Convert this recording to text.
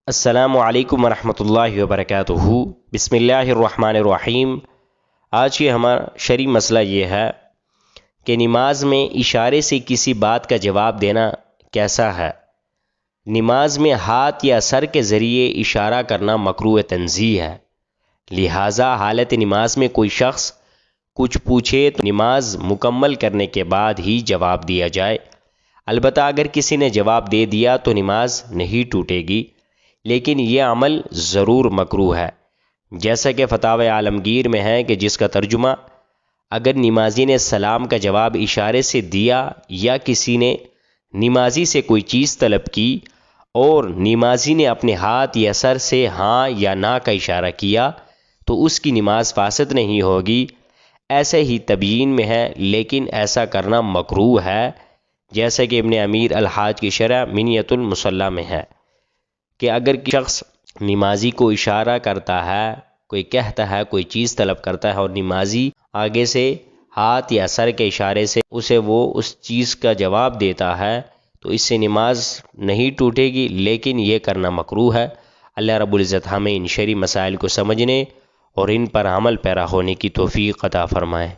السلام علیکم ورحمۃ اللہ وبرکاتہ۔ بسم اللہ الرحمن الرحیم۔ آج کی ہمارا شرعی مسئلہ یہ ہے کہ نماز میں اشارے سے کسی بات کا جواب دینا کیسا ہے۔ نماز میں ہاتھ یا سر کے ذریعے اشارہ کرنا مکروہ تنزیہ ہے، لہٰذا حالت نماز میں کوئی شخص کچھ پوچھے تو نماز مکمل کرنے کے بعد ہی جواب دیا جائے۔ البتہ اگر کسی نے جواب دے دیا تو نماز نہیں ٹوٹے گی، لیکن یہ عمل ضرور مکروہ ہے، جیسا کہ فتاوی عالمگیر میں ہے کہ جس کا ترجمہ اگر نمازی نے سلام کا جواب اشارے سے دیا یا کسی نے نمازی سے کوئی چیز طلب کی اور نمازی نے اپنے ہاتھ یا سر سے ہاں یا نہ کا اشارہ کیا تو اس کی نماز فاسد نہیں ہوگی۔ ایسے ہی تبیین میں ہے، لیکن ایسا کرنا مکروہ ہے، جیسا کہ ابن امیر الحاج کی شرح منیۃ المصلی میں ہے کہ اگر شخص نمازی کو اشارہ کرتا ہے، کوئی کہتا ہے، کوئی چیز طلب کرتا ہے اور نمازی آگے سے ہاتھ یا سر کے اشارے سے اسے وہ اس چیز کا جواب دیتا ہے تو اس سے نماز نہیں ٹوٹے گی، لیکن یہ کرنا مکروہ ہے۔ اللہ رب العزت ہمیں ان شرعی مسائل کو سمجھنے اور ان پر عمل پیرا ہونے کی توفیق عطا فرمائے۔